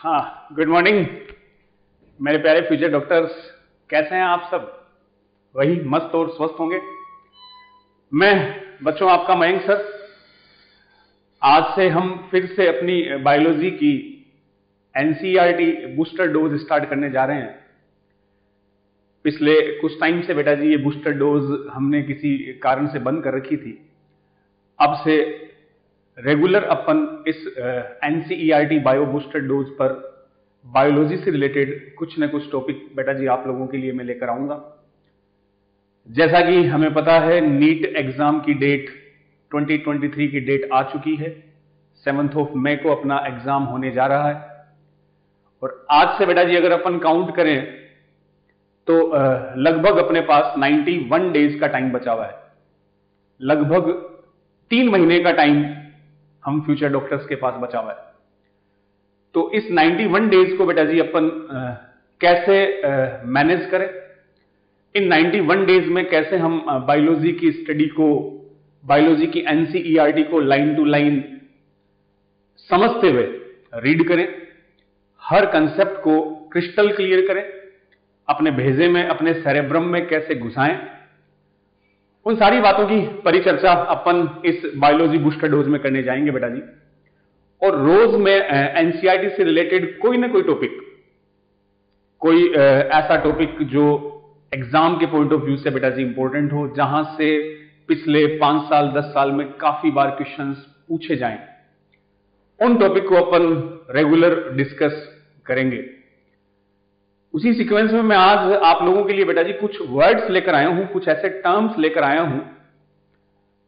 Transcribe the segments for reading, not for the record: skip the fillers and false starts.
हाँ, good morning मेरे प्यारे फ्यूचर डॉक्टर्स। कैसे हैं आप सब? वही मस्त और स्वस्थ होंगे। मैं बच्चों आपका मयंक सर। आज से हम फिर से अपनी बायोलॉजी की एनसीईआरटी बूस्टर डोज स्टार्ट करने जा रहे हैं। पिछले कुछ टाइम से बेटा जी ये बूस्टर डोज हमने किसी कारण से बंद कर रखी थी। अब से रेगुलर अपन इस एनसीईआरटी बायो बूस्टर डोज पर बायोलॉजी से रिलेटेड कुछ न कुछ टॉपिक बेटा जी आप लोगों के लिए मैं लेकर आऊंगा। जैसा कि हमें पता है नीट एग्जाम की डेट 2023 की डेट आ चुकी है। 7 मई को अपना एग्जाम होने जा रहा है और आज से बेटा जी अगर अपन काउंट करें तो लगभग अपने पास 91 डेज का टाइम बचा हुआ है। लगभग 3 महीने का टाइम हम फ्यूचर डॉक्टर्स के पास बचा हुआ है। तो इस 91 डेज को बेटा जी अपन कैसे मैनेज करें, इन 91 डेज में कैसे हम बायोलॉजी की स्टडी को, बायोलॉजी की एनसीईआरटी को लाइन टू लाइन समझते हुए रीड करें, हर कंसेप्ट को क्रिस्टल क्लियर करें, अपने भेजे में, अपने सेरेब्रम में कैसे घुसाएं, उन सारी बातों की परिचर्चा अपन इस बायोलॉजी बूस्टर डोज में करने जाएंगे बेटा जी। और रोज में एनसीईआरटी से रिलेटेड कोई ना कोई टॉपिक, कोई ऐसा टॉपिक जो एग्जाम के पॉइंट ऑफ व्यू से बेटा जी इंपॉर्टेंट हो, जहां से पिछले 5 साल 10 साल में काफी बार क्वेश्चंस पूछे जाएं, उन टॉपिक को अपन रेगुलर डिस्कस करेंगे। उसी सीक्वेंस में मैं आज आप लोगों के लिए बेटा जी कुछ वर्ड्स लेकर आया हूं, कुछ ऐसे टर्म्स लेकर आया हूं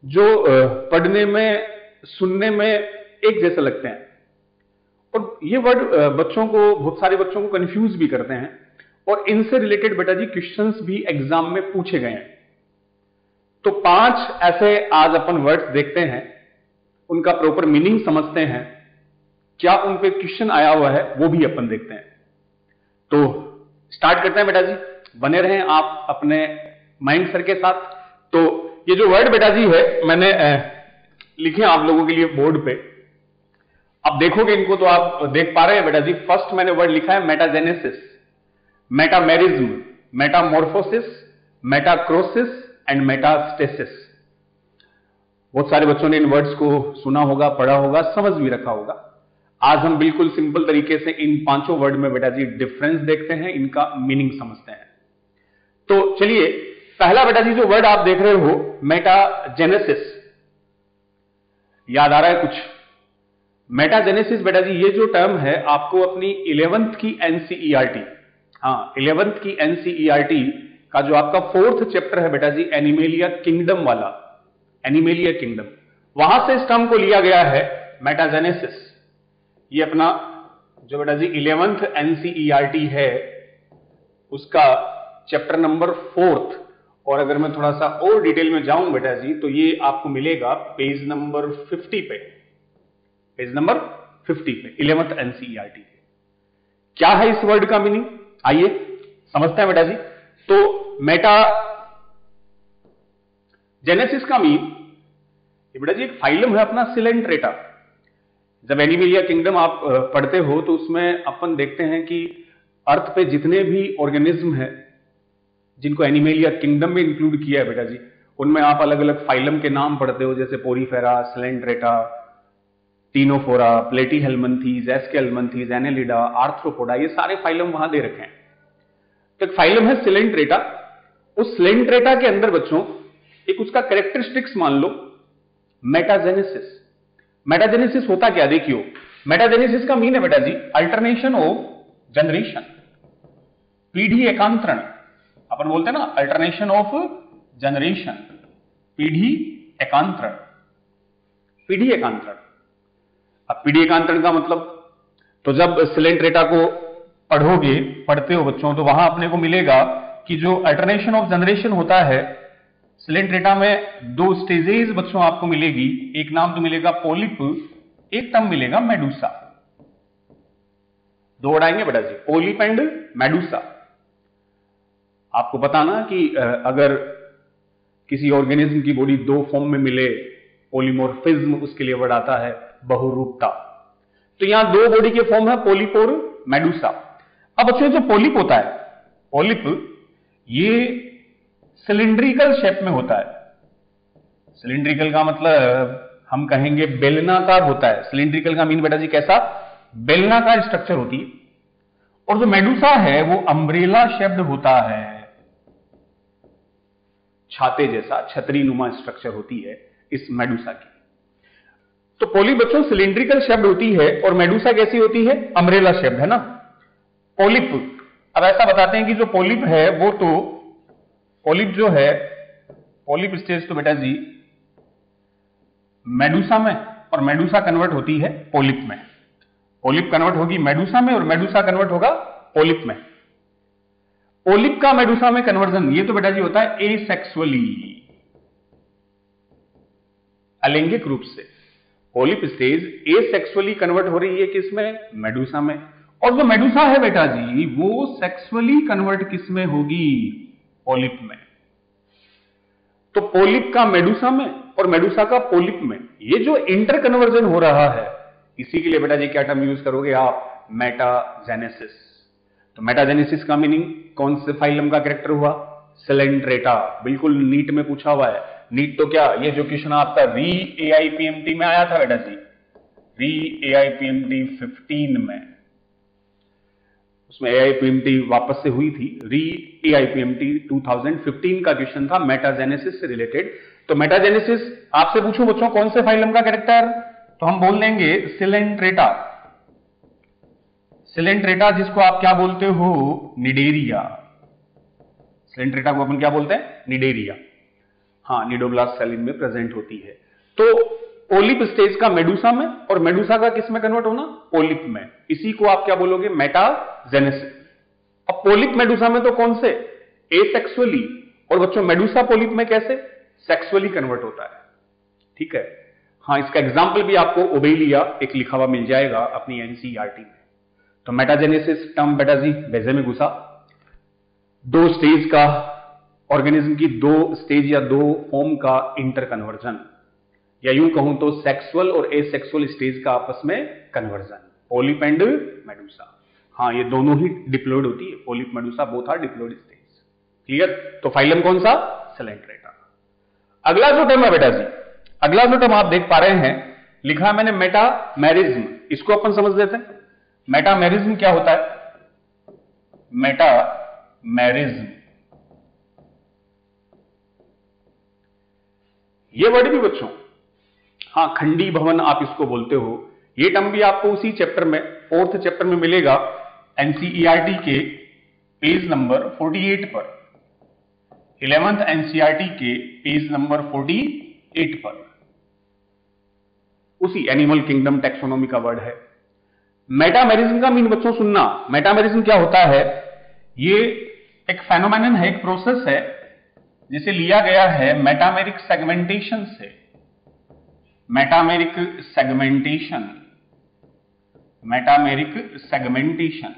जो पढ़ने में, सुनने में एक जैसे लगते हैं और ये वर्ड बच्चों को, बहुत सारे बच्चों को कंफ्यूज भी करते हैं और इनसे रिलेटेड बेटा जी क्वेश्चंस भी एग्जाम में पूछे गए हैं। तो 5 ऐसे आज अपन वर्ड्स देखते हैं, उनका प्रॉपर मीनिंग समझते हैं, क्या उन पे क्वेश्चन आया हुआ है वो भी अपन देखते हैं। तो स्टार्ट करते हैं बेटा जी, बने रहें आप अपने मयंक सर के साथ। तो ये जो वर्ड बेटा जी है मैंने लिखे आप लोगों के लिए बोर्ड पे, अब देखोगे इनको तो आप देख पा रहे हैं बेटा जी। फर्स्ट मैंने वर्ड लिखा है metagenesis, metamerism, metamorphosis, metachrosis and metastasis. बहुत सारे बच्चों ने इन वर्ड्स को सुना होगा, पढ़ा होगा, समझ भी रखा होगा। आज हम बिल्कुल सिंपल तरीके से इन 5 वर्ड में बेटा जी डिफरेंस देखते हैं, इनका मीनिंग समझते हैं। तो चलिए, पहला बेटा जी जो वर्ड आप देख रहे हो मेटाजेनेसिस, याद आ रहा है कुछ? मेटाजेनेसिस बेटा जी ये जो टर्म है आपको अपनी 11th की एनसीईआरटी, हाँ 11th की एनसीईआरटी का जो आपका 4th चैप्टर है बेटा जी, एनिमेलिया किंगडम वाला, एनिमेलिया किंगडम, वहां से इस टर्म को लिया गया है मेटाजेनेसिस। ये अपना जो बेटा जी 11th एनसीईआरटी है उसका चैप्टर नंबर 4th। और अगर मैं थोड़ा सा और डिटेल में जाऊं बेटा जी तो ये आपको मिलेगा पेज नंबर 50 पे, पेज नंबर 50 पे 11th एनसीईआरटी। क्या है इस वर्ड का मीनिंग, आइए समझते हैं बेटा जी। तो मेटा जेनेसिस का मीन, ये बेटा जी एक फाइलम है अपना सिलेंट्रेटा। जब एनिमेलिया किंगडम आप पढ़ते हो तो उसमें अपन देखते हैं कि अर्थ पे जितने भी ऑर्गेनिज्म हैं जिनको एनिमेलिया किंगडम में इंक्लूड किया है बेटा जी, उनमें आप अलग अलग फाइलम के नाम पढ़ते हो, जैसे Porifera, Coelenterata, Ctenophora, Platyhelminthes, Aschelminthes, Annelida, Arthropoda, ये सारे फाइलम वहां दे रखे हैं। तो एक फाइलम है सिलेंट्रेटा। उस सिलेंट्रेटा के अंदर बच्चों एक उसका कैरेक्टरिस्टिक्स मान लो मेटाजेनेसिस। मेटाजेनेसिस होता क्या देखियो, मेटाजेनेसिस का मीन है बेटा जी अल्टरनेशन ऑफ जनरेशन, पीढ़ी एकांतरण। अपन बोलते हैं ना अल्टरनेशन ऑफ जनरेशन, पीढ़ी एकांतरण, पीढ़ी एकांतरण। अब पीढ़ी एकांतरण का मतलब, तो जब सिलेंट्रेटा को पढ़ोगे, पढ़ते हो बच्चों, तो वहां अपने को मिलेगा कि जो अल्टरनेशन ऑफ जनरेशन होता है सिलेंट्रेटा में 2 स्टेजेस बच्चों आपको मिलेगी। एक नाम तो मिलेगा पॉलिप, एक टर्म मिलेगा मेडूसा। 2 वर्ड आएंगे बेटा जी, पॉलिप एंड मेडूसा। आपको बताना कि अगर किसी ऑर्गेनिज्म की बॉडी 2 फॉर्म में मिले, पॉलीमॉर्फिज्म उसके लिए वर्ड आता है बहुरूपता। तो यहां दो बॉडी के फॉर्म है, पोलिप और मेडुसा। अब बच्चों जो पोलिप होता है, पोलिप ये सिलिंड्रिकल शेप में होता है। सिलिंड्रिकल का मतलब हम कहेंगे बेलनाकार होता है। सिलिंड्रिकल का मीन बेटा जी कैसा? बेलनाकार स्ट्रक्चर होती है। और जो मेडुसा है वो अम्ब्रेला शेप्ड होता है, छाते जैसा छतरी नुमा स्ट्रक्चर होती है इस मेडुसा की। तो पोलिप बच्चों सिलिंड्रिकल शेप्ड होती है और मेडुसा कैसी होती है? अम्ब्रेला शेप्ड, है ना। पोलिप, अब ऐसा बताते हैं कि जो पोलिप है वो तो पोलिप जो है, पोलिप स्टेज तो बेटा जी मेडुसा में, और मेडुसा कन्वर्ट होती है पोलिप में। पोलिप कन्वर्ट होगी मेडुसा में और मेडुसा कन्वर्ट होगा पोलिप में। पोलिप का मेडुसा में कन्वर्जन ये तो बेटा जी होता है एसेक्सुअली, अलैंगिक रूप से। पोलिप स्टेज एसेक्सुअली कन्वर्ट हो रही है किसमें? मेडुसा में। और जो मेडुसा है बेटा जी वो सेक्सुअली कन्वर्ट किसमें होगी? पोलिप में। तो पोलिप का मेडुसा में और मेडुसा का पोलिप में ये जो इंटर कन्वर्जन हो रहा है, इसी के लिए बेटा जी क्या टर्म यूज करोगे आप? मेटाजेनेसिस। तो मेटाजेनेसिस का मीनिंग कौन से फाइलम का कैरेक्टर हुआ? सिलेंट्रेटा। बिल्कुल नीट में पूछा हुआ है। नीट तो क्या, ये जो क्वेश्चन आपका री एआईपीएमटी में आया था बेटा जी, री एआईपीएमटी 15 में, उसमें एआईपीएमटी वापस से हुई थी। री एआईपीएमटी 2015 का क्वेश्चन था मेटाजेनेसिस से रिलेटेड। तो मेटाजेनेसिस आपसे पूछूं बच्चों कौन से फाइलम का कैरेक्टर, तो हम बोल देंगे सिलेंट्रेटा। सिलेंट्रेटा जिसको आप क्या बोलते हो? निडेरिया। सिलेंट्रेटा को अपन क्या बोलते हैं? निडेरिया। हाँ, निडोब्लास्ट सेल में प्रेजेंट होती है। तो पोलिप स्टेज का मेडुसा में और मेडुसा का किस में कन्वर्ट होना? पोलिप में। इसी को आप क्या बोलोगे? मेटाजेनेसिस। अब पोलिप मेडुसा में तो कौन से? एसेक्सुअली। और बच्चों मेडुसा पोलिप में कैसे? सेक्सुअली कन्वर्ट होता है। ठीक है। हाँ, इसका एग्जाम्पल भी आपको ओबेलिया एक लिखा हुआ मिल जाएगा अपनी एनसीईआरटी में। तो मेटाजेनेसिस टर्म बेटा जी बेजे में घुसा। दो स्टेज का, ऑर्गेनिज्म की दो स्टेज या दो फॉर्म का इंटर कन्वर्जन, या यूं कहूं तो सेक्सुअल और एसेक्सुअल स्टेज का आपस में कन्वर्जन, पोलिप एंड मेडुसा। हाँ, ये दोनों ही डिप्लॉयड होती है। Polyp medusa both are diploid stage. Clear? तो फाइलम कौन सा? सिलेंट्रेटा। अगला जो टर्म है बेटा जी, अगला जो टर्म आप देख पा रहे हैं, लिखा मैंने मेटामेरिज्म। इसको अपन समझ लेते हैं। मेटामेरिज्म क्या होता है? मेटामेरिज्म, ये वर्ड भी बच्चों, हाँ, खंडी भवन आप इसको बोलते हो। ये टर्म भी आपको उसी चैप्टर में, 4th चैप्टर में मिलेगा, एनसीईआरटी के पेज नंबर 48 पर, 11th एनसीईआरटी के पेज नंबर 48 पर, उसी एनिमल किंगडम टैक्सोनॉमी का वर्ड है। मेटामेरिज्म का मीन बच्चों सुनना। मेटामेरिज्म क्या होता है? ये एक फेनोमेनन है, एक प्रोसेस है जिसे लिया गया है मेटामेरिक सेगमेंटेशन से। मेटामेरिक सेगमेंटेशन, मेटामेरिक सेगमेंटेशन,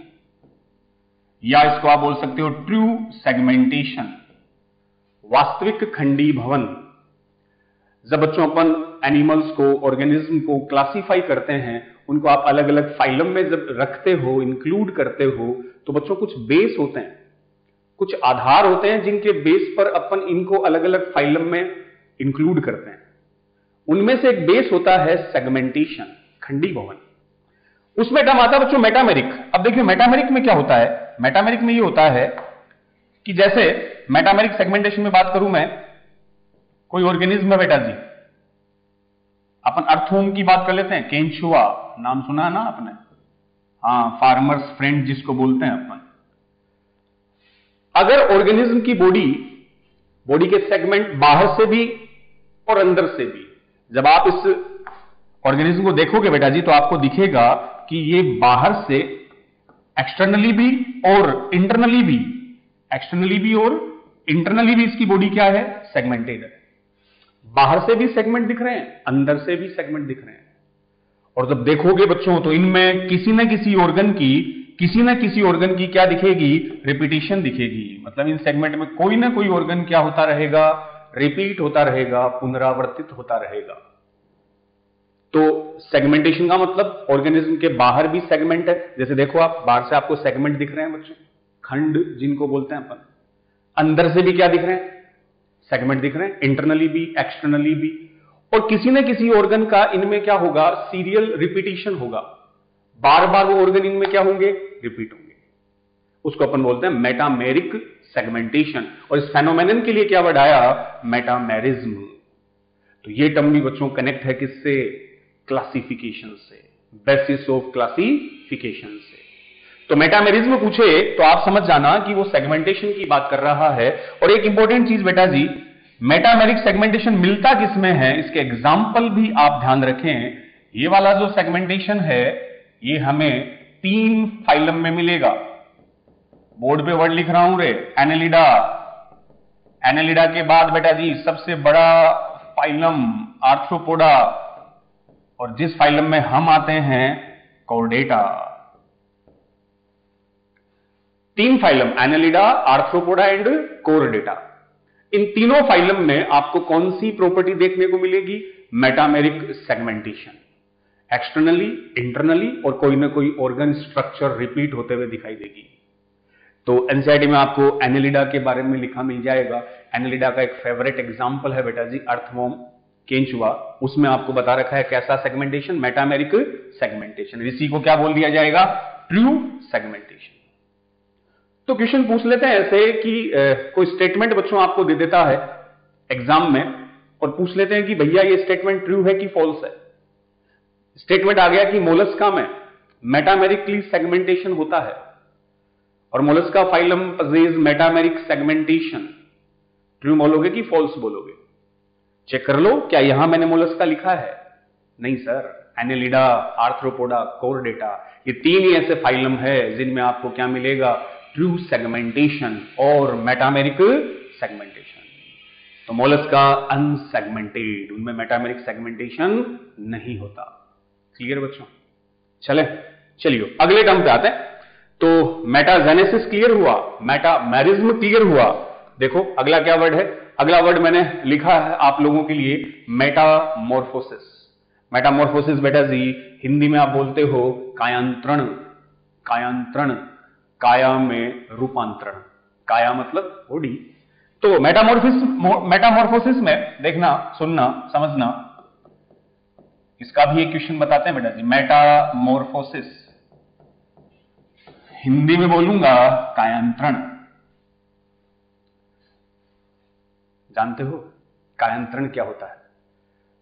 या इसको आप बोल सकते हो ट्रू सेगमेंटेशन, वास्तविक खंडी भवन। जब बच्चों अपन एनिमल्स को, ऑर्गेनिज्म को क्लासिफाई करते हैं, उनको आप अलग अलग फाइलम में जब रखते हो, इंक्लूड करते हो, तो बच्चों कुछ बेस होते हैं, कुछ आधार होते हैं जिनके बेस पर अपन इनको अलग अलग फाइलम में इंक्लूड करते हैं। उनमें से एक बेस होता है सेगमेंटेशन, खंडी भवन। उसमें टर्म आता है बच्चों मेटामेरिक। अब देखिए मेटामेरिक में क्या होता है? मेटामेरिक में ये होता है कि जैसे मेटामेरिक सेगमेंटेशन में बात करूं मैं, कोई ऑर्गेनिज्म है बेटा जी, अपन अर्थवर्म की बात कर लेते हैं। केंचुआ नाम सुना है ना आपने? हाँ, फार्मर्स फ्रेंड जिसको बोलते हैं अपन। अगर ऑर्गेनिज्म की बॉडी के सेगमेंट बाहर से भी और अंदर से भी, जब आप इस ऑर्गेनिज्म को देखोगे बेटा जी तो आपको दिखेगा कि ये बाहर से एक्सटर्नली भी और इंटरनली भी, एक्सटर्नली भी और इंटरनली भी इसकी बॉडी क्या है? सेगमेंटेड है। बाहर से भी सेगमेंट दिख रहे हैं, अंदर से भी सेगमेंट दिख रहे हैं। और जब देखोगे बच्चों तो इनमें किसी न किसी ऑर्गन की क्या दिखेगी? रिपीटिशन दिखेगी। मतलब इन सेगमेंट में कोई ना कोई ऑर्गन क्या होता रहेगा? रिपीट होता रहेगा, पुनरावर्तित होता रहेगा। तो सेगमेंटेशन का मतलब ऑर्गेनिज्म के बाहर भी सेगमेंट है, जैसे देखो आप बाहर से आपको सेगमेंट दिख रहे हैं बच्चों, खंड जिनको बोलते हैं अपन। अंदर से भी क्या दिख रहे हैं? सेगमेंट दिख रहे हैं, इंटरनली भी एक्सटर्नली भी। और किसी न किसी ऑर्गन का इनमें क्या होगा? सीरियल रिपीटिशन होगा, बार बार वो ऑर्गन इनमें क्या होंगे? रिपीट होंगे। उसको अपन बोलते हैं मेटामेरिक सेगमेंटेशन। और इस फेनोमेनन के लिए क्या वर्ड आया? मेटामेरिज्म। तो ये टर्म भी बच्चों कनेक्ट है किससे? क्लासिफिकेशन से, बेसिस ऑफ क्लासिफिकेशन से। तो मेटामेरिज्म पूछे तो आप समझ जाना कि वो सेगमेंटेशन की बात कर रहा है। और एक इंपॉर्टेंट चीज बेटा जी, मेटामेरिक सेगमेंटेशन मिलता किसमें है, इसके एग्जाम्पल भी आप ध्यान रखें। ये वाला जो सेगमेंटेशन है ये हमें 3 फाइलम में मिलेगा। बोर्ड पे वर्ड लिख रहा हूं रे, एनेलिडा। एनेलिडा के बाद बेटा जी सबसे बड़ा फाइलम आर्थ्रोपोडा, और जिस फाइलम में हम आते हैं Chordata. 3 phylum, Annelida, Arthropoda and Chordata. इन तीनों फाइलम में आपको कौन सी प्रॉपर्टी देखने को मिलेगी? Metameric segmentation. एक्सटर्नली, इंटरनली, और कोई ना कोई ऑर्गन स्ट्रक्चर रिपीट होते हुए दिखाई देगी। तो एनसीईआरटी में आपको एनेलिडा के बारे में लिखा मिल जाएगा। एनेलिडा का एक फेवरेट एग्जांपल है बेटा जी अर्थवॉर्म, केंचुआ। उसमें आपको बता रखा है कैसा सेगमेंटेशन? Metameric segmentation. इसी को क्या बोल दिया जाएगा? True segmentation. तो क्वेश्चन पूछ लेते हैं ऐसे कि कोई स्टेटमेंट बच्चों आपको दे देता है एग्जाम में और पूछ लेते हैं कि भैया ये स्टेटमेंट ट्रू है कि फॉल्स है। स्टेटमेंट आ गया कि मोलस्का में मेटामेरिकली सेगमेंटेशन होता है और Mollusca phylum पजेज metameric segmentation. True बोलोगे कि फॉल्स बोलोगे? चेक कर लो, क्या यहां मैंने मोलस्का लिखा है? नहीं सर, एनेलिडा, आर्थ्रोपोडा, कॉर्डेटा, ये 3 ही ऐसे फाइलम है जिनमें आपको क्या मिलेगा? ट्रू सेगमेंटेशन और मेटामेरिक सेगमेंटेशन। तो मोलस्का अनसेगमेंटेड, उनमें मेटामेरिक सेगमेंटेशन नहीं होता। क्लियर बच्चों? चलिए अगले टर्म पे आते हैं। तो मेटाजेनेसिस क्लियर हुआ, मेटामेरिज्म क्लियर हुआ। देखो अगला क्या वर्ड है? अगला वर्ड मैंने लिखा है आप लोगों के लिए, मेटामॉर्फोसिस। मेटामॉर्फोसिस बेटा जी हिंदी में आप बोलते हो कायांतरण। कायांतरण, काया में रूपांतरण, काया मतलब बॉडी। तो मेटामॉर्फोसिस में देखना, सुनना, समझना, इसका भी एक क्वेश्चन बताते हैं बेटा जी। मेटामॉर्फोसिस हिंदी में बोलूंगा कायांतरण। जानते हो कायांतरण क्या होता है?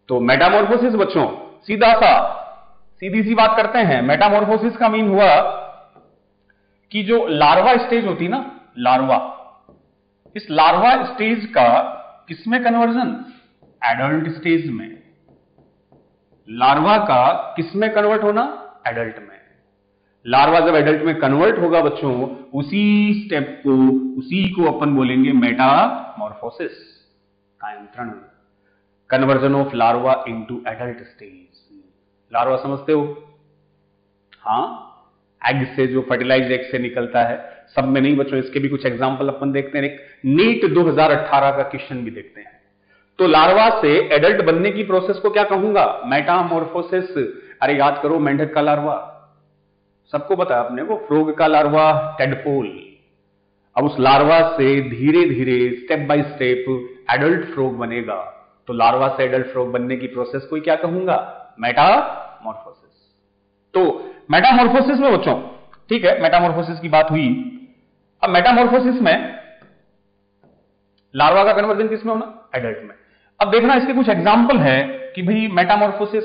तो मेटामॉर्फोसिस बच्चों सीधी सी बात करते हैं। मेटामॉर्फोसिस का मीन हुआ कि जो लार्वा स्टेज होती ना, लार्वा, इस लार्वा स्टेज का किसमें कन्वर्जन? एडल्ट स्टेज में। लार्वा का किसमें कन्वर्ट होना? एडल्ट में। लार्वा जब एडल्ट में कन्वर्ट होगा बच्चों, उसी स्टेप को, उसी को अपन बोलेंगे मेटामॉर्फोसिस, कायांतरण। Conversion of larva into adult stage. Larva समझते हो? हाँ, एग से, जो फर्टिलाइज्ड एग से निकलता है। सब में नहीं बच्चों, इसके भी कुछ एग्जांपल अपन देखते हैं। एक नीट 2018 का क्वेश्चन भी देखते हैं। तो लार्वा से एडल्ट बनने की प्रोसेस को क्या कहूंगा? मेटामॉर्फोसिस। अरे याद करो, मेंढक का लार्वा सबको पता है अपने को, फ्रॉग का लार्वा टेडपोल। अब उस लार्वा से धीरे धीरे step by step adult frog बनेगा। तो लार्वा से एडल्ट फ्रॉग बनने की प्रोसेस को क्या कहूंगा? मेटामॉर्फोसिस। तो मेटामॉर्फोसिस में बच्चों, ठीक है, मेटामॉर्फोसिस की बात हुई। अब मेटामॉर्फोसिस में लार्वा का कन्वर्जन किसमें होना? एडल्ट में। अब देखना इसके कुछ एग्जांपल है कि भाई मेटामॉर्फोसिस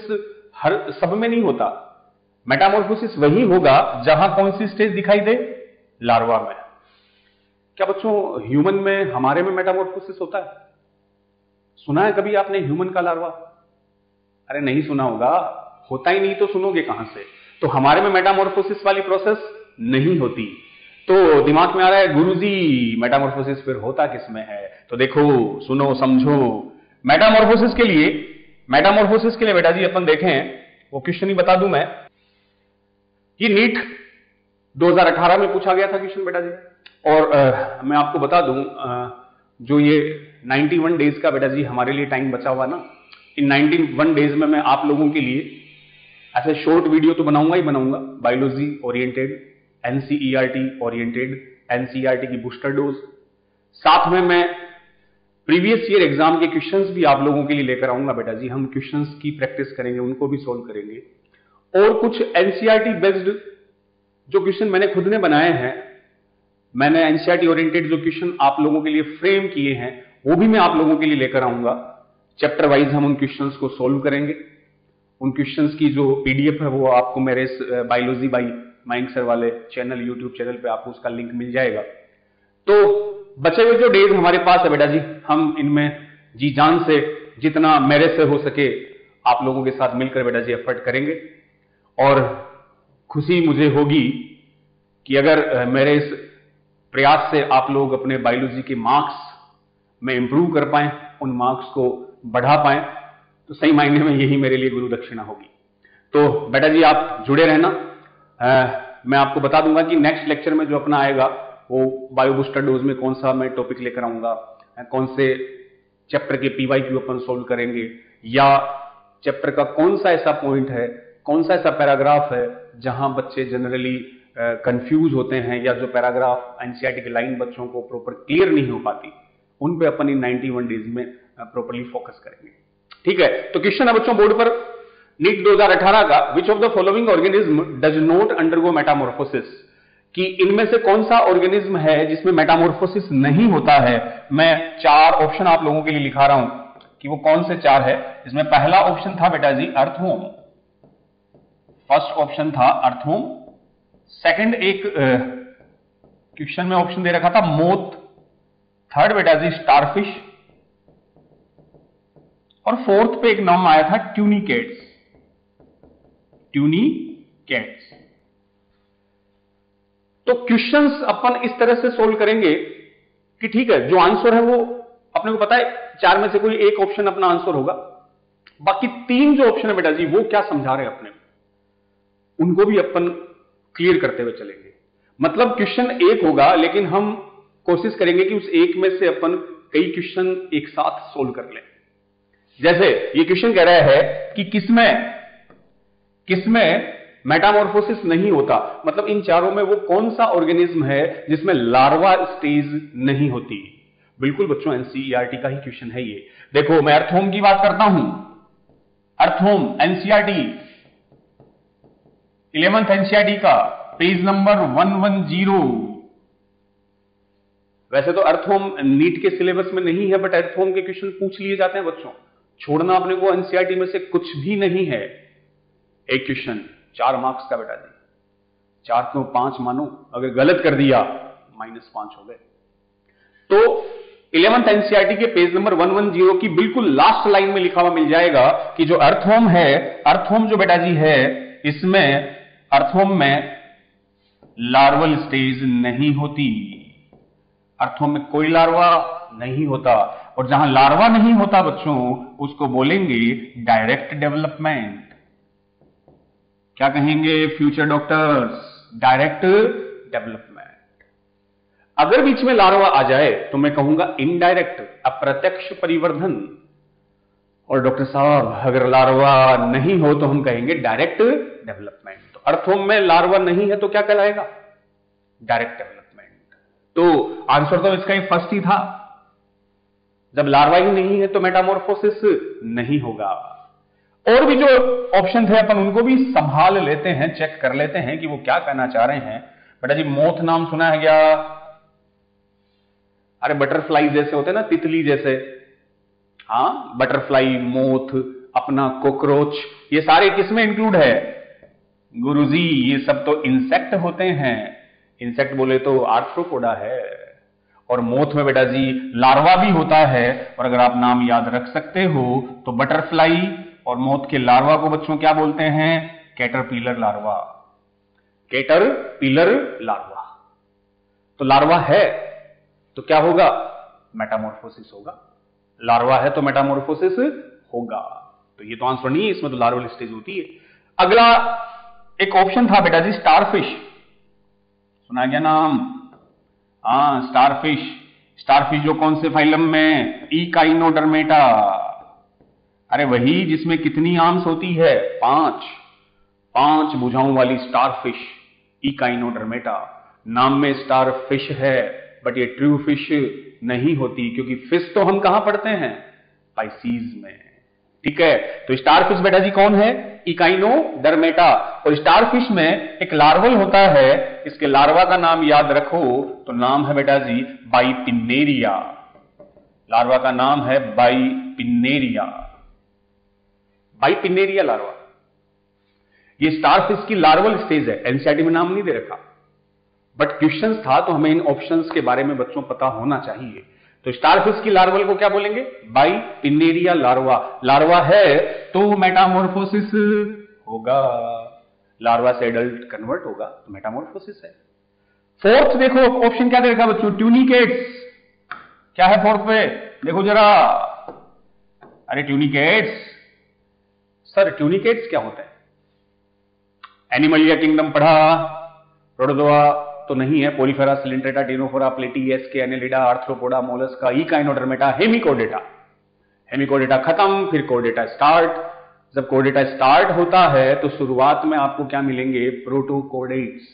हर सब में नहीं होता। मेटामॉर्फोसिस वही होगा जहां कौन सी स्टेज दिखाई दे? लार्वा में। क्या बच्चों ह्यूमन में, हमारे में मेटामॉर्फोसिस होता है? सुना है कभी आपने ह्यूमन का लार्वा? अरे नहीं सुना होगा, होता ही नहीं तो सुनोगे कहां से? तो हमारे में मेटामॉर्फोसिस वाली प्रोसेस नहीं होती। तो दिमाग में आ रहा है गुरुजी मेटामॉर्फोसिस फिर होता किसमें है? तो देखो, सुनो, समझो। मेटामॉर्फोसिस के लिए बेटा जी अपन देखें, वो क्वेश्चन ही बता दूं मैं। ये नीट 2018 में पूछा गया था क्वेश्चन बेटा जी। और मैं आपको बता दूं, जो ये 91 डेज का बेटा जी हमारे लिए टाइम बचा हुआ ना, इन 91 डेज में मैं आप लोगों के लिए ऐसे शॉर्ट वीडियो तो बनाऊंगा ही बनाऊंगा, biology oriented, NCERT oriented, NCERT की बूस्टर डोज, साथ में मैं प्रीवियस ईयर एग्जाम के क्वेश्चंस भी आप लोगों के लिए लेकर आऊंगा। बेटा जी हम क्वेश्चंस की प्रैक्टिस करेंगे, उनको भी सोल्व करेंगे, और कुछ एनसीईआरटी बेस्ड जो क्वेश्चन मैंने खुद ने बनाए हैं, मैंने एनसीईआरटी ओरिएंटेड जो क्वेश्चन आप लोगों के लिए फ्रेम किए हैं वो भी मैं आप लोगों के लिए लेकर आऊंगा। चैप्टर वाइज हम उन क्वेश्चंस को सोल्व करेंगे। उन क्वेश्चंस की जो पीडीएफ है वो आपको मेरे बायोलॉजी बाई मयंक सर वाले चैनल, यूट्यूब चैनल पे आपको उसका लिंक मिल जाएगा। तो बचे हुए जो डेज हमारे पास है बेटा जी, हम इनमें जी जान से जितना मेरे से हो सके आप लोगों के साथ मिलकर बेटा जी एफर्ट करेंगे। और खुशी मुझे होगी कि अगर मेरे इस प्रयास से आप लोग अपने बायोलॉजी के मार्क्स में इंप्रूव कर पाए, उन मार्क्स को बढ़ा पाए, तो सही मायने में यही मेरे लिए गुरु दक्षिणा होगी। तो बेटा जी आप जुड़े रहना। मैं आपको बता दूंगा कि नेक्स्ट लेक्चर में जो अपना आएगा वो बायो बूस्टर डोज में कौन सा मैं टॉपिक लेकर आऊंगा, कौन से चैप्टर के पीवाईक्यू अपन सोल्व करेंगे, या चैप्टर का कौन सा ऐसा पॉइंट है, कौन सा ऐसा पैराग्राफ है जहां बच्चे जनरली कंफ्यूज होते हैं, या जो पैराग्राफ एनसीईआरटी की लाइन बच्चों को प्रॉपर क्लियर नहीं हो पाती, उन पे अपन इन 91 डेज में प्रॉपर्ली फोकस करेंगे। ठीक है, तो क्वेश्चन है बच्चों बोर्ड पर नीट 2018 का, which of the following organism does not undergo Metamorphosis, कि इनमें से कौन सा ऑर्गेनिज्म है जिसमें मेटामॉर्फोसिस नहीं होता है। मैं 4 ऑप्शन आप लोगों के लिए लिखा रहा हूं कि वो कौन से 4 है। इसमें पहला ऑप्शन था बेटा जी अर्थवॉर्म, फर्स्ट ऑप्शन था अर्थवॉर्म, सेकंड एक क्वेश्चन में ऑप्शन दे रखा था मोथ, थर्ड बेटा जी स्टारफिश, और फोर्थ पे एक नाम आया था ट्यूनिकेट्स, ट्यूनिकेट्स। तो क्वेश्चंस अपन इस तरह से सोल्व करेंगे कि ठीक है, जो आंसर है वो अपने को पता है 4 में से कोई एक ऑप्शन अपना आंसर होगा, बाकी 3 जो ऑप्शन है बेटा जी वो क्या समझा रहे हैं अपने, उनको भी अपन क्लियर करते हुए चलेंगे। मतलब क्वेश्चन एक होगा लेकिन हम कोशिश करेंगे कि उस एक में से अपन कई क्वेश्चन एक साथ सोल्व कर लें। जैसे ये क्वेश्चन कह रहा है कि किसमें मेटामॉर्फोसिस नहीं होता, मतलब इन चारों में वो कौन सा ऑर्गेनिज्म है जिसमें लार्वा स्टेज नहीं होती। बिल्कुल बच्चों एनसीईआरटी का ही क्वेश्चन है ये। देखो मैं अर्थवॉर्म की बात करता हूं, अर्थवॉर्म एनसीईआरटी 11th एनसीईआरटी का पेज नंबर 110। वैसे तो अर्थवॉर्म नीट के सिलेबस में नहीं है, बट अर्थवॉर्म के क्वेश्चन पूछ लिए जाते हैं बच्चों। छोड़ना अपने को एनसीईआरटी में से कुछ भी नहीं है। एक क्वेश्चन 4 मार्क्स का बेटा जी, 4 क्यों 5 मानो, अगर गलत कर दिया -5 हो गए। तो 11th एनसीईआरटी के पेज नंबर 110 की बिल्कुल लास्ट लाइन में लिखा हुआ मिल जाएगा कि जो अर्थवॉर्म है, अर्थवॉर्म जो बेटा जी है, इसमें अर्थवॉर्म में लार्वल स्टेज नहीं होती। अर्थवॉर्म में कोई लार्वा नहीं होता, और जहां लार्वा नहीं होता बच्चों उसको बोलेंगे डायरेक्ट डेवलपमेंट। क्या कहेंगे फ्यूचर डॉक्टर्स? Direct development. अगर बीच में लार्वा आ जाए तो मैं कहूंगा इनडायरेक्ट, अप्रत्यक्ष परिवर्धन। और डॉक्टर साहब अगर लार्वा नहीं हो तो हम कहेंगे डायरेक्ट डेवलपमेंट। तो अर्थवॉर्म में लार्वा नहीं है तो क्या कहलाएगा? Direct development. तो आंसर तो इसका ही फर्स्ट ही था। जब लार्वा ही नहीं है तो मेटामॉर्फोसिस नहीं होगा। और भी जो ऑप्शन थे अपन उनको भी संभाल लेते हैं, चेक कर लेते हैं कि वो क्या कहना चाह रहे हैं। बेटा जी मोथ नाम सुना है क्या? अरे बटरफ्लाई जैसे होते हैं ना, तितली जैसे। हाँ, बटरफ्लाई, मोथ, अपना कॉकरोच, ये सारे किसमें इंक्लूड है? गुरुजी ये सब तो इंसेक्ट होते हैं। इंसेक्ट बोले तो आर्थ्रोपोडा है। और मोथ में बेटा जी लार्वा भी होता है। और अगर आप नाम याद रख सकते हो तो बटरफ्लाई और मोथ के लार्वा को बच्चों क्या बोलते हैं? Caterpillar larva. Caterpillar larva. तो लार्वा है तो क्या होगा? मेटामॉर्फोसिस होगा। लार्वा है तो मेटामॉर्फोसिस होगा। तो ये तो आंसर नहीं है, इसमें तो लार्वल स्टेज होती है। अगला एक ऑप्शन था बेटा जी स्टारफिश, सुना गया नाम? हाँ स्टारफिश। स्टारफिश जो कौन से फाइलम में? इकाइनोडर्मेटा। अरे वही जिसमें कितनी आर्म्स होती है? 5। 5 भुजाओं वाली स्टारफिश, इकाइनोडर्मेटा। नाम में स्टारफिश है, बट ये ट्रू फिश नहीं होती, क्योंकि फिश तो हम कहां पढ़ते हैं? पाइसीज में। ठीक है, तो स्टारफिश बेटा जी कौन है? इकाइनोडर्मेटा। और स्टारफिश में एक लार्वल होता है, इसके लार्वा का नाम याद रखो, तो नाम है बेटा जी बाइपिन्नेरिया। लार्वा का नाम है बाइपिन्नेरिया। बाइपिन्नेरिया लार्वा, ये स्टारफिश की लार्वल स्टेज है। एनसीईआरटी में नाम नहीं दे रखा, बट क्वेश्चंस था तो हमें इन ऑप्शंस के बारे में बच्चों पता होना चाहिए। तो स्टारफिश की लार्वल को क्या बोलेंगे? बाइपिन्नेरिया लार्वा। लार्वा है तो मेटामॉर्फोसिस होगा, लार्वा से एडल्ट कन्वर्ट होगा तो मेटामॉर्फोसिस है। फोर्थ देखो ऑप्शन क्या दे रखा बच्चों? ट्यूनिकेट्स। क्या है फोर्थ पे? देखो जरा। अरे ट्यूनिकेट्स सर, ट्यूनिकेट्स क्या होता है? एनिमल या किंगडम पढ़ा? प्रोटोजोआ तो नहीं है। पोलीफेरा, सिलिंड्रेटा, टिनोफोरा, प्लेटी, एस्के, Annelida, Arthropoda, Mollusca, Echinodermata, Hemichordata. Hemichordata खत्म, फिर कोडेटा स्टार्ट। जब कोडेटा स्टार्ट होता है तो शुरुआत में आपको क्या मिलेंगे? प्रोटोकोडेट्स।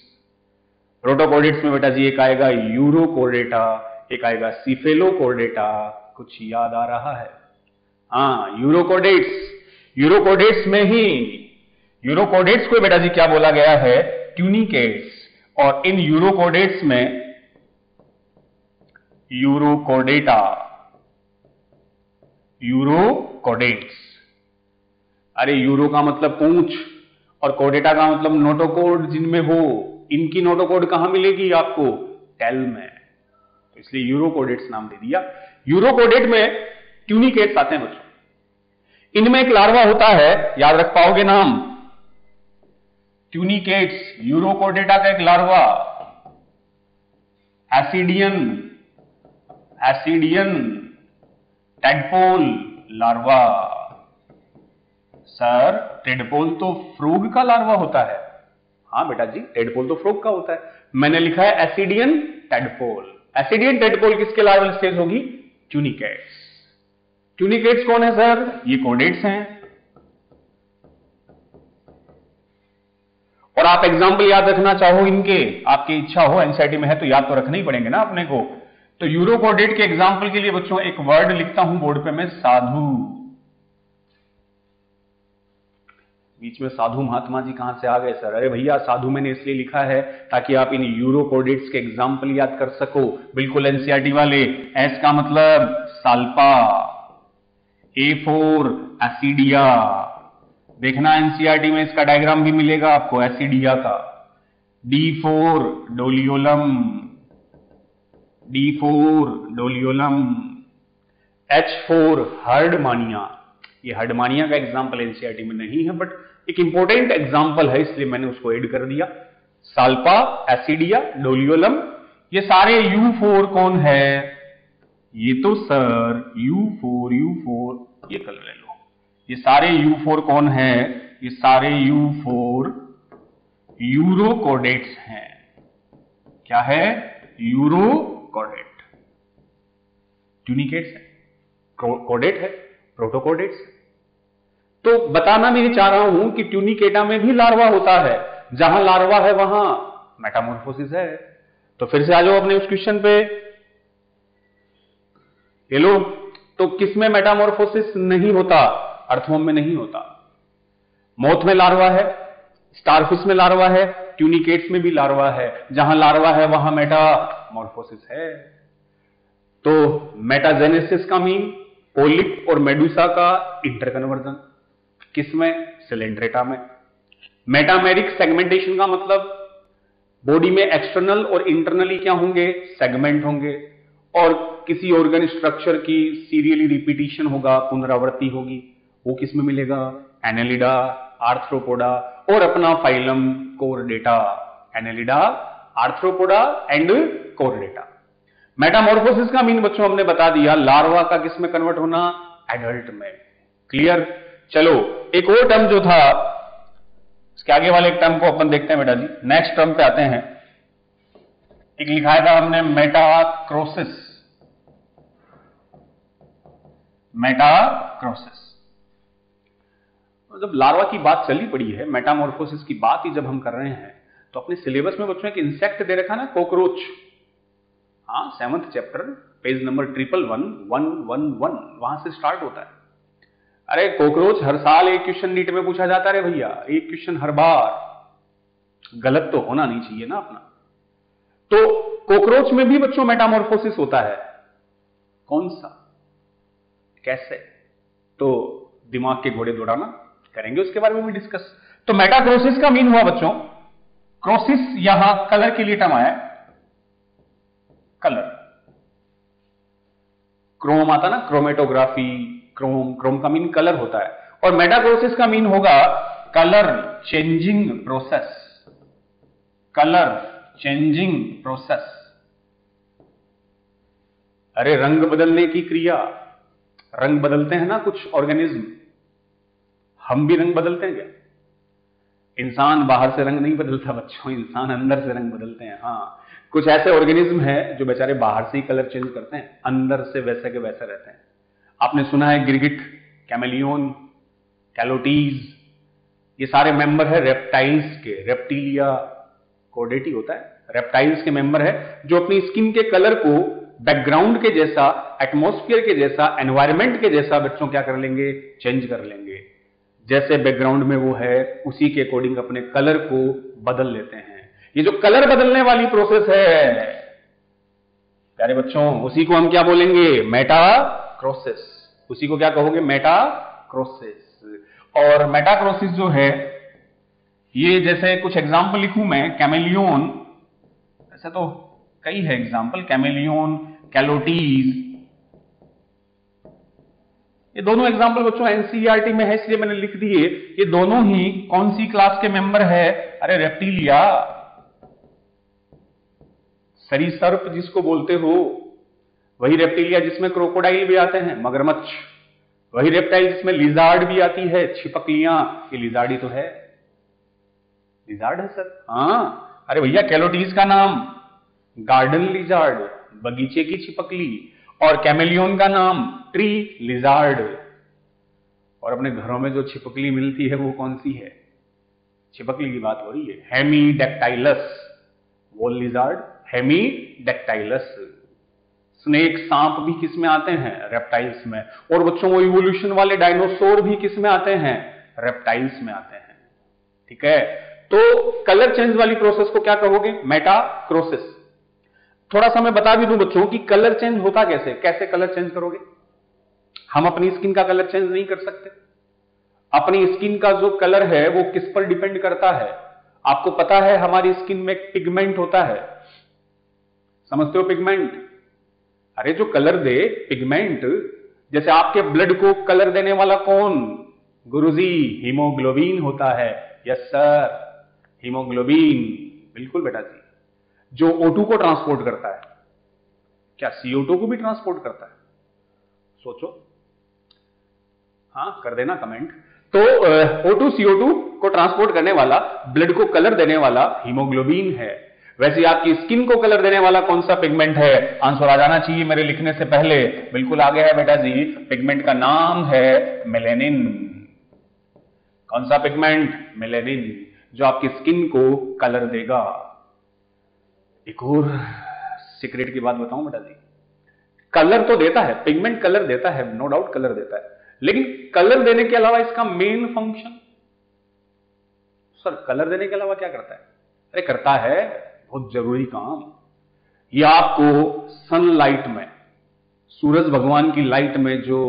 प्रोटोकोडेट्स में बेटा जी एक आएगा यूरोकोडेटा, एक आएगा सिफेलोकोडेटा। कुछ याद आ रहा है? हाँ, यूरोकोडेट्स। यूरोकोडेट्स में ही, यूरोकोडेट्स को बेटा जी क्या बोला गया है? ट्यूनिकेट्स। और इन यूरोकोडेट्स में यूरोकोडेटा, यूरोकोडेट्स। अरे यूरो का मतलब पूंछ और कोडेटा का मतलब नोटोकोड जिनमें हो। इनकी नोटोकोड कहां मिलेगी आपको? टेल में। तो इसलिए यूरोकोडेट्स नाम दे दिया। यूरोकोडेट में ट्यूनिकेट्स आते हैं बच्चों। इनमें एक लार्वा होता है, याद रख पाओगे नाम? ट्यूनिकेट्स, यूरोकोडेटा का एक larva, ascidian, ascidian tadpole larva. Sir tadpole तो फ्रॉग का लार्वा होता है। हाँ बेटा जी, टेडपोल तो फ्रॉग का होता है। मैंने लिखा है एसिडियन टेडपोल। एसिडियन टेडपोल किसके लार्वल स्टेज होगी? ट्यूनिकेट्स। ट्यूनिकेट्स कौन है सर? ये कोडेट्स हैं। और आप एग्जाम्पल याद रखना चाहो इनके, आपकी इच्छा हो, एनसीईआरटी में है तो याद तो रखने ही पड़ेंगे ना अपने को। तो यूरोकोडेट के एग्जाम्पल के लिए बच्चों एक वर्ड लिखता हूं बोर्ड पे मैं, साधु। बीच में साधु महात्मा जी कहां से आ गए सर? अरे भैया साधु मैंने इसलिए लिखा है ताकि आप इन यूरोकोडेट्स के एग्जाम्पल याद कर सको, बिल्कुल एनसीईआरटी वाले। एस का मतलब साल्पा, ए फॉर एसिडिया। देखना एनसीईआरटी में इसका डायग्राम भी मिलेगा आपको एसिडिया का। D for Doliolum, D for Doliolum. H for Herdmania. ये हर्डमानिया का एग्जाम्पल एनसीईआरटी में नहीं है, बट एक इंपॉर्टेंट एग्जाम्पल है इसलिए मैंने उसको ऐड कर दिया। Salpa, Ascidia, Doliolum. ये सारे U4 कौन है? ये तो सर U4, ये कलर ले लो। ये सारे U4 कौन है? ये सारे U4 यूरोकोडेट्स हैं। क्या है? यूरोकोडेट। ट्यूनिकेट्स है, कोडेट है, प्रोटोकोडेट्स है। तो बताना भी चाह रहा हूं कि ट्यूनिकेटा में भी लार्वा होता है। जहां लार्वा है वहां मेटामॉर्फोसिस है। तो फिर से आ जाओ अपने उस क्वेश्चन पे। ये लो, तो किसमें मेटामॉर्फोसिस नहीं होता? अर्थवॉर्म में नहीं होता। मोथ में लार्वा है, स्टारफिश में लार्वा है, ट्यूनिकेट्स में भी लार्वा है। जहां लार्वा है वहां मेटामॉर्फोसिस है। तो मेटाजेनेसिस का मीन पोलिप और मेडुसा का इंटरकन्वर्जन। किसमें? सिलेंड्रेटा में। मेटामेरिक सेगमेंटेशन का मतलब बॉडी में एक्सटर्नल और इंटरनली क्या होंगे? सेगमेंट होंगे। और किसी ऑर्गन स्ट्रक्चर की सीरियली रिपीटिशन होगा, पुनरावृत्ति होगी। वो किसमें मिलेगा? एनेलिडा, आर्थ्रोपोडा और अपना phylum Chordata. Annelida, Arthropoda and Chordata. Metamorphosis का मीन बच्चों हमने बता दिया, लार्वा का किसमें कन्वर्ट होना? एडल्ट में। क्लियर? चलो एक और टर्म जो था, इसके आगे वाले टर्म को अपन देखते हैं बेटा जी। नेक्स्ट टर्म पे आते हैं। एक लिखाया था हमने मेटाक्रोसिस। मेटाक्रोसिस जब लार्वा की बात चली पड़ी है, मेटामॉर्फोसिस की बात ही जब हम कर रहे हैं, तो अपने सिलेबस में बच्चों एक इंसेक्ट दे रखा ना, कॉकरोच। हाँ, 7th चैप्टर पेज नंबर 1111 वहां से स्टार्ट होता है। अरे कॉकरोच हर साल एक क्वेश्चन नीट में पूछा जाता है भैया, एक क्वेश्चन हर बार, गलत तो होना नहीं चाहिए ना अपना। तो कॉकरोच में भी बच्चों मेटामॉर्फोसिस होता है। कौन सा, कैसे, तो दिमाग के घोड़े दौड़ाना, करेंगे उसके बारे में भी डिस्कस। तो मेटाक्रोसिस का मीन हुआ बच्चों, क्रोसिस यहां कलर के लिए टर्म आया, कलर, क्रोम आता ना, क्रोमेटोग्राफी, क्रोम का मीन कलर होता है, और मेटाक्रोसिस का मीन होगा colour changing process, colour changing process. अरे रंग बदलने की क्रिया, रंग बदलते हैं ना कुछ ऑर्गेनिज्म, हम भी रंग बदलते हैं क्या? इंसान बाहर से रंग नहीं बदलता बच्चों, इंसान अंदर से रंग बदलते हैं। हाँ, कुछ ऐसे ऑर्गेनिज्म हैं जो बेचारे बाहर से ही कलर चेंज करते हैं, अंदर से वैसे के वैसे रहते हैं। आपने सुना है गिरगिट, कैमेलियन, कैलोटीज, ये सारे मेंबर है रेप्टाइल्स के, रेप्टिलिया कोडेटी होता है, रेप्टाइल्स के मेंबर है, जो अपनी स्किन के कलर को बैकग्राउंड के जैसा, एटमॉस्फेयर के जैसा, एनवायरमेंट के जैसा बच्चों क्या कर लेंगे, चेंज कर लेंगे। जैसे बैकग्राउंड में वो है उसी के अकॉर्डिंग अपने कलर को बदल लेते हैं। ये जो कलर बदलने वाली प्रोसेस है प्यारे बच्चों, उसी को हम क्या बोलेंगे, मेटाक्रोसिस। उसी को क्या कहोगे, मेटाक्रोसिस। और मेटाक्रोसिस जो है, ये जैसे कुछ एग्जांपल लिखूं मैं, कैमेलियन, ऐसे तो कई है एग्जांपल, कैमेलियन, कैलोटीज, ये दोनों एग्जांपल बच्चों एनसीईआरटी में है इसलिए मैंने लिख दिए। ये दोनों ही कौन सी क्लास के मेंबर है, अरे रेप्टिलिया, सरीसर्प जिसको बोलते हो, वही रेप्टिलिया जिसमें क्रोकोडाइल भी आते हैं, मगरमच्छ, वही रेप्टाइल जिसमें लिजार्ड भी आती है, छिपकलियां, ये लिजार्ड ही तो है, लिजार्ड है सर। हाँ, अरे भैया कैलोटीज का नाम गार्डन लिजार्ड, बगीचे की छिपकली, और कैमेलियन का नाम ट्री लिजार्ड। और अपने घरों में जो छिपकली मिलती है वो कौन सी है, छिपकली की बात हो रही है, हेमीडेक्टाइलस, वो लिजार्ड हेमीडेक्टाइलस। स्नेक, सांप भी किस में आते हैं, रेप्टाइल्स में। और बच्चों वो इवोल्यूशन वाले डायनासोर भी किस में आते हैं, रेप्टाइल्स में आते हैं। ठीक है, तो कलर चेंज वाली प्रोसेस को क्या कहोगे, मेटाक्रोसिस। थोड़ा सा मैं बता भी दूं बच्चों कि कलर चेंज होता कैसे, कैसे कलर चेंज करोगे। हम अपनी स्किन का कलर चेंज नहीं कर सकते। अपनी स्किन का जो कलर है वो किस पर डिपेंड करता है, आपको पता है हमारी स्किन में एक पिगमेंट होता है, समझते हो पिगमेंट, अरे जो कलर दे पिगमेंट, जैसे आपके ब्लड को कलर देने वाला कौन, गुरुजी, हीमोग्लोबिन होता है। यस सर, हीमोग्लोबिन, बिल्कुल बेटा जी, जो O2 को ट्रांसपोर्ट करता है। क्या CO2 को भी ट्रांसपोर्ट करता है, सोचो, हाँ कर देना कमेंट। तो O2 CO2 को ट्रांसपोर्ट करने वाला, ब्लड को कलर देने वाला हीमोग्लोबिन है। वैसे आपकी स्किन को कलर देने वाला कौन सा पिगमेंट है, आंसर आ जाना चाहिए मेरे लिखने से पहले, बिल्कुल आ गया है बेटा जी, पिगमेंट का नाम है मेलेनिन। कौन सा पिगमेंट, मेलेनिन, जो आपकी स्किन को कलर देगा। एक और सीक्रेट की बात बताऊं बेटा जी, कलर तो देता है पिगमेंट, कलर देता है, नो डाउट कलर देता है, लेकिन कलर देने के अलावा इसका मेन फंक्शन, सर कलर देने के अलावा क्या करता है, अरे करता है बहुत जरूरी काम। ये आपको सनलाइट में, सूरज भगवान की लाइट में जो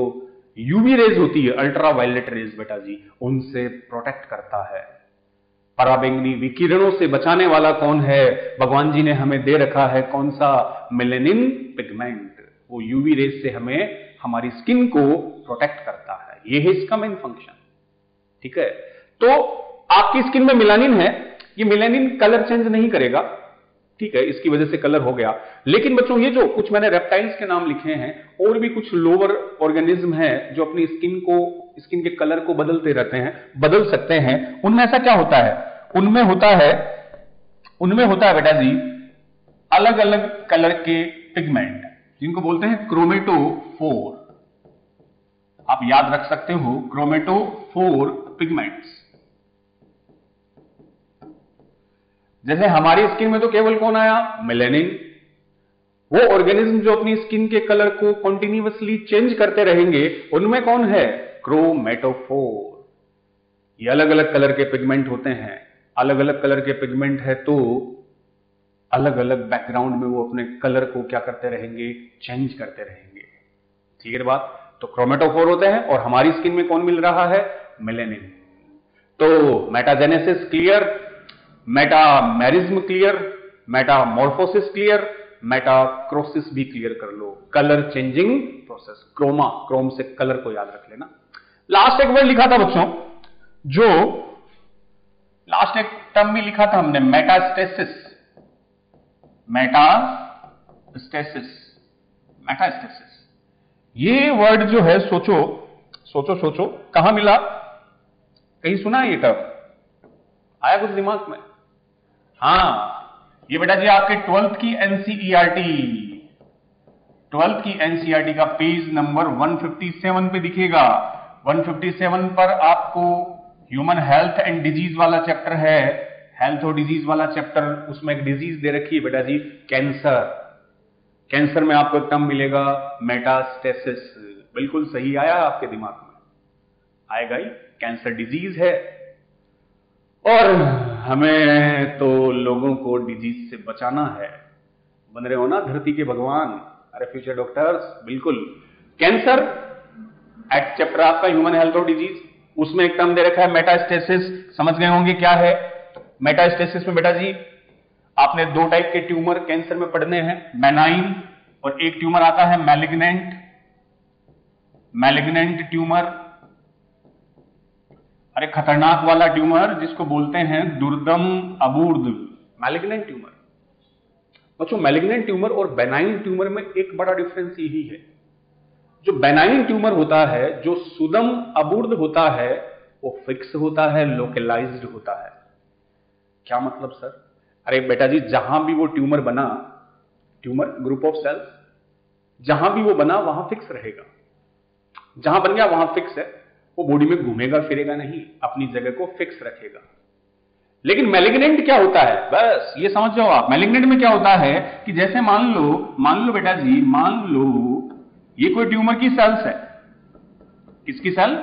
यूवी रेज होती है, अल्ट्रा वायलेट रेज बेटा जी, उनसे प्रोटेक्ट करता है। पराबैंगनी विकिरणों से बचाने वाला कौन है, भगवान जी ने हमें दे रखा है कौन सा, मेलेनिन पिगमेंट। वो यूवी रेज से हमें, हमारी स्किन को प्रोटेक्ट करता है, ये है इसका मेन फंक्शन। ठीक है, तो आपकी स्किन में मेलानिन है, ये मेलानिन कलर चेंज नहीं करेगा, ठीक है, इसकी वजह से कलर हो गया। लेकिन बच्चों ये जो कुछ मैंने रेप्टाइल्स के नाम लिखे हैं, और भी कुछ लोअर ऑर्गेनिज्म हैं जो अपनी स्किन को, स्किन के कलर को बदलते रहते हैं, बदल सकते हैं। उनमें ऐसा क्या होता है, उनमें होता है बेटा जी अलग अलग कलर के पिगमेंट, जिनको बोलते हैं क्रोमेटोफोर। आप याद रख सकते हो, क्रोमेटोफोर पिगमेंट्स। जैसे हमारी स्किन में तो केवल कौन आया? मेलेनिन। वो ऑर्गेनिज्म जो अपनी स्किन के कलर को कॉन्टिन्यूअसली चेंज करते रहेंगे, उनमें कौन है? क्रोमेटोफोर। ये अलग अलग कलर के पिगमेंट होते हैं। अलग अलग कलर के पिगमेंट है तो अलग अलग बैकग्राउंड में वो अपने कलर को क्या करते रहेंगे? चेंज करते रहेंगे। ठीक है बात? तो क्रोमेटोफोर होते हैं और हमारी स्किन में कौन मिल रहा है? मेलेनिन। तो metagenesis clear, metamerism clear, metamorphosis clear, metachrosis भी क्लियर कर लो। Colour changing process, chroma, chrome से कलर को याद रख लेना। लास्ट एक वर्ड लिखा था बच्चों, जो लास्ट एक टर्म भी लिखा था हमने, मेटास्टेसिस। Metastasis, metastasis. ये वर्ड जो है, सोचो सोचो सोचो, कहां मिला? कहीं सुना है ये टर्म? आया कुछ दिमाग में? हाँ, ये बेटा जी आपके 12th की एनसीईआरटी, 12th की एनसीईआरटी का पेज नंबर 157 पे दिखेगा। 157 पर आपको ह्यूमन हेल्थ एंड डिजीज वाला चैप्टर है, हेल्थ और डिजीज वाला चैप्टर। उसमें एक डिजीज दे रखी है बेटा जी, कैंसर। कैंसर में आपको एक टर्म मिलेगा मेटास्टेसिस। बिल्कुल सही आया आपके दिमाग में, आएगा ही। कैंसर डिजीज है और हमें तो लोगों को डिजीज से बचाना है। बन रहे हो ना धरती के भगवान, अरे फ्यूचर डॉक्टर्स। बिल्कुल, कैंसर एक्ट चैप्टर आपका ह्यूमन हेल्थ और डिजीज, उसमें एक टर्म दे रखा है मेटास्टेसिस। समझ गए होंगे क्या है मेटास्टेसिस में? बेटा जी आपने दो टाइप के ट्यूमर कैंसर में पढ़ने हैं, बेनाइन और एक ट्यूमर आता है मैलिग्नेंट। मैलिग्नेंट ट्यूमर, अरे खतरनाक वाला ट्यूमर जिसको बोलते हैं दुर्दम अबूर्द, मैलिग्नेंट ट्यूमर। बच्चों मैलिग्नेंट ट्यूमर और बेनाइन ट्यूमर में एक बड़ा डिफरेंस यही है, जो बेनाइन ट्यूमर होता है, जो सुदम अबूर्द होता है, वो फिक्स होता है, लोकलाइज्ड होता है। क्या मतलब सर? अरे बेटा जी जहां भी वो ट्यूमर बना, ट्यूमर ग्रुप ऑफ सेल्स, जहां भी वो बना वहां फिक्स रहेगा। जहां बन गया वहां फिक्स है, वो बॉडी में घूमेगा फिरेगा नहीं, अपनी जगह को फिक्स रखेगा। लेकिन मैलिग्नेंट क्या होता है? बस ये समझ जाओ आप, मैलिग्नेंट में क्या होता है कि जैसे मान लो बेटा जी, मान लो ये कोई ट्यूमर की सेल्स है। किसकी सेल?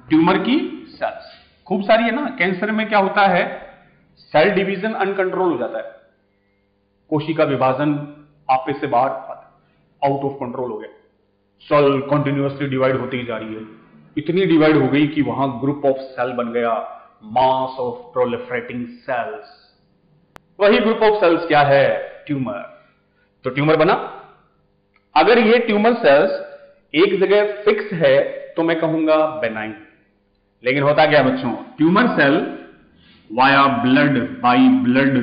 ट्यूमर की सेल्स खूब सारी है ना। कैंसर में क्या होता है? सेल डिवीजन अनकंट्रोल हो जाता है, कोशिका विभाजन आपे से बाहर, आउट ऑफ कंट्रोल हो गया। सेल कंटिन्यूअसली डिवाइड होती ही जा रही है, इतनी डिवाइड हो गई कि वहां ग्रुप ऑफ सेल बन गया, मास ऑफ प्रोलिफरेटिंग सेल्स। वही ग्रुप ऑफ सेल्स क्या है? ट्यूमर। तो ट्यूमर बना। अगर ये ट्यूमर सेल्स एक जगह फिक्स है तो मैं कहूंगा बेनाइन। लेकिन होता क्या बच्चों? Tumour cell via blood, by blood,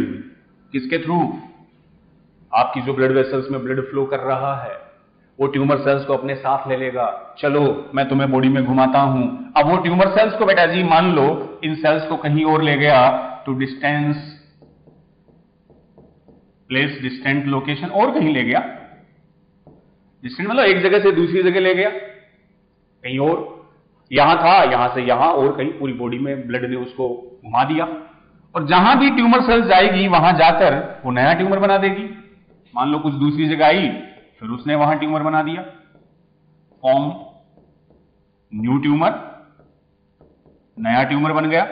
किसके थ्रू? आपकी जो ब्लड वेसल्स में ब्लड फ्लो कर रहा है, वो ट्यूमर सेल्स को अपने साथ ले लेगा। चलो मैं तुम्हें बॉडी में घुमाता हूं। अब वो ट्यूमर सेल्स को बेटा जी मान लो इन सेल्स को कहीं और ले गया, to distance place, distant location, और कहीं ले गया। डिस्टेंट मतलब एक जगह से दूसरी जगह ले गया, कहीं और। यहां था, यहां से यहां, और कहीं पूरी बॉडी में ब्लड ने उसको घुमा दिया। और जहां भी ट्यूमर सेल्स जाएगी वहां जाकर वो नया ट्यूमर बना देगी। मान लो कुछ दूसरी जगह आई, फिर उसने वहां ट्यूमर बना दिया, फॉर्म न्यू ट्यूमर, नया ट्यूमर बन गया,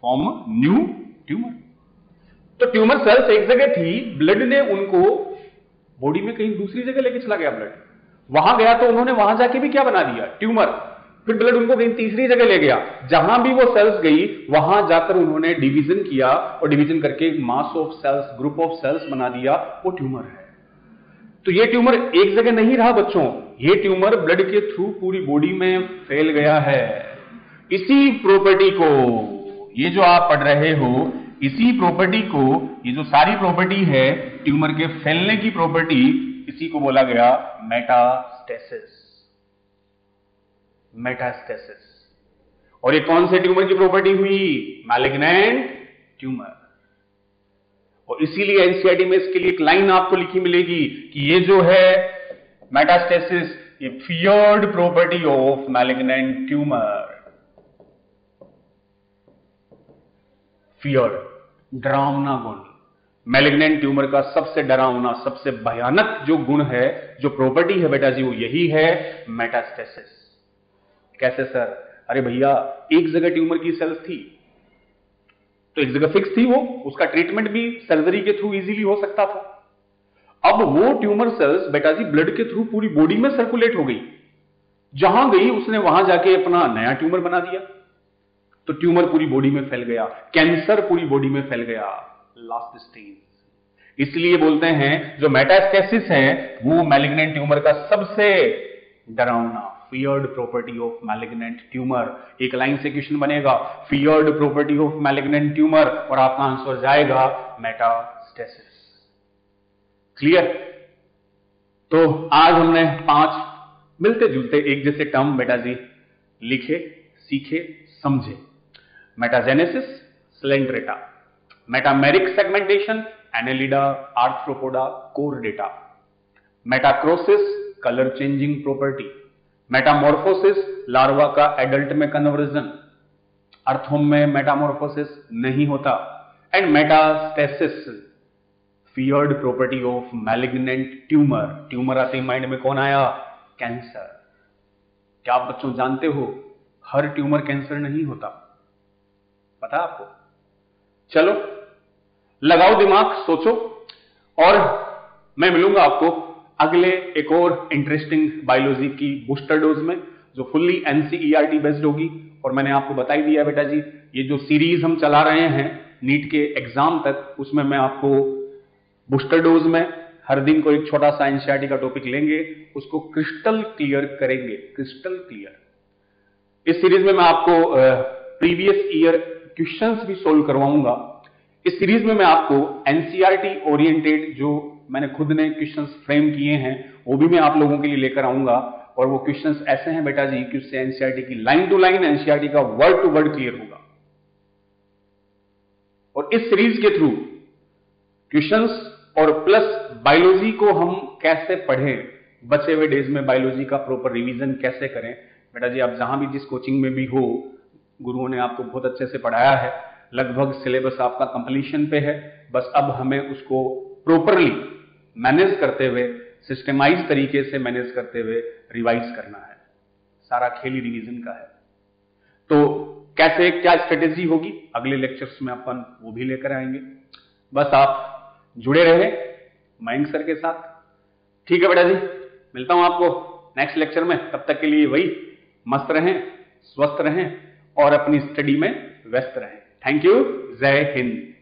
फॉर्म न्यू ट्यूमर। तो ट्यूमर सेल्स एक जगह थी, ब्लड ने उनको बॉडी में कहीं दूसरी जगह लेके चला गया। ब्लड वहां गया तो उन्होंने वहां जाके भी क्या बना दिया? ट्यूमर। फिर ब्लड उनको कहीं तीसरी जगह ले गया, जहां भी वो सेल्स गई वहां जाकर उन्होंने डिवीजन किया, और डिवीजन करके mass of cells, group of cells बना दिया, वो ट्यूमर है। तो ये ट्यूमर एक जगह नहीं रहा बच्चों, ये ट्यूमर ब्लड के थ्रू पूरी बॉडी में फैल गया है। इसी प्रॉपर्टी को, ये जो आप पढ़ रहे हो, इसी प्रॉपर्टी को, ये जो सारी प्रॉपर्टी है ट्यूमर के फैलने की प्रॉपर्टी, इसी को बोला गया मेटास्टेसिस। मेटास्टेसिस। और ये कौन से ट्यूमर की प्रॉपर्टी हुई? Malignant tumour. और इसीलिए एनसीईआरटी में इसके लिए एक लाइन आपको लिखी मिलेगी कि ये जो है मेटास्टेसिस, ये feared property of malignant tumour. Fear, डरावना गुण। मैलिग्नेंट ट्यूमर का सबसे डरावना, सबसे भयानक जो गुण है, जो प्रॉपर्टी है बेटा जी, वो यही है मेटास्टेसिस। कैसे सर? अरे भैया, एक जगह ट्यूमर की सेल्स थी तो एक जगह फिक्स थी, वो उसका ट्रीटमेंट भी सर्जरी के थ्रू इजीली हो सकता था। अब वो ट्यूमर सेल्स बेटा जी ब्लड के थ्रू पूरी बॉडी में सर्कुलेट हो गई, जहां गई उसने वहां जाके अपना नया ट्यूमर बना दिया, तो ट्यूमर पूरी बॉडी में फैल गया, कैंसर पूरी बॉडी में फैल गया, लास्ट स्टेज। इसलिए बोलते हैं जो मेटास्टेसिस है वो मैलिग्नेंट ट्यूमर का सबसे डरावना, feared property of malignant tumour. एक लाइन से क्वेश्चन बनेगा, feared property of malignant tumour, और आपका आंसर जाएगा मेटास्टेसिस। क्लियर? तो आज हमने 5 मिलते जुलते एक जैसे टर्म बेटा जी लिखे, सीखे, समझे। Metagenesis, Coelenterata, metameric segmentation, Annelida, Arthropoda, Chordata, metachrosis, colour changing property, metamorphosis, larva का एडल्ट में कन्वर्जन, अर्थोम में मेटामॉर्फोसिस नहीं होता, एंड मेटास्टेसिस, फियर्ड property of malignant tumour. Tumour आते ही माइंड में कौन आया? कैंसर। क्या आप बच्चों जानते हो हर ट्यूमर कैंसर नहीं होता? पता आपको? चलो लगाओ दिमाग, सोचो, और मैं मिलूंगा आपको अगले एक और इंटरेस्टिंग बायोलॉजी की बूस्टर डोज में, जो फुल्ली एनसीईआरटी बेस्ड होगी। और मैंने आपको बता ही दिया बेटा जी, ये जो सीरीज हम चला रहे हैं नीट के एग्जाम तक, उसमें मैं आपको बूस्टर डोज में हर दिन को एक छोटा सा एनसीईआरटी का टॉपिक लेंगे, उसको क्रिस्टल क्लियर करेंगे, क्रिस्टल क्लियर। इस सीरीज में मैं आपको प्रीवियस ईयर क्वेश्चंस भी सोल्व करवाऊंगा। इस सीरीज में मैं आपको एनसीईआरटी ओरिएंटेड जो मैंने खुद ने क्वेश्चंस फ्रेम किए हैं वो भी मैं आप लोगों के लिए लेकर आऊंगा। और वो क्वेश्चंस ऐसे हैं बेटा जी कि उससे एनसीईआरटी की लाइन टू लाइन, एनसीईआरटी का वर्ड टू वर्ड क्लियर होगा। और इस सीरीज के थ्रू क्वेश्चंस और प्लस बायोलॉजी को हम कैसे पढ़ें, बचे हुए डेज में बायोलॉजी का प्रॉपर रिवीजन कैसे करें। बेटा जी आप जहां भी जिस कोचिंग में भी हो, गुरुओं ने आपको बहुत अच्छे से पढ़ाया है, लगभग सिलेबस आपका कंप्लीशन पे है। बस अब हमें उसको प्रॉपरली मैनेज करते हुए, सिस्टमाइज तरीके से मैनेज करते हुए रिवाइज करना है। सारा खेल ही रिवीजन का है। तो कैसे क्या स्ट्रेटेजी होगी अगले लेक्चर्स में अपन वो भी लेकर आएंगे। बस आप जुड़े रहे मयंक सर के साथ। ठीक है बेटा जी, मिलता हूं आपको नेक्स्ट लेक्चर में। तब तक के लिए वही, मस्त रहें, स्वस्थ रहें और अपनी स्टडी में व्यस्त रहें। Thank you. जय हिंद।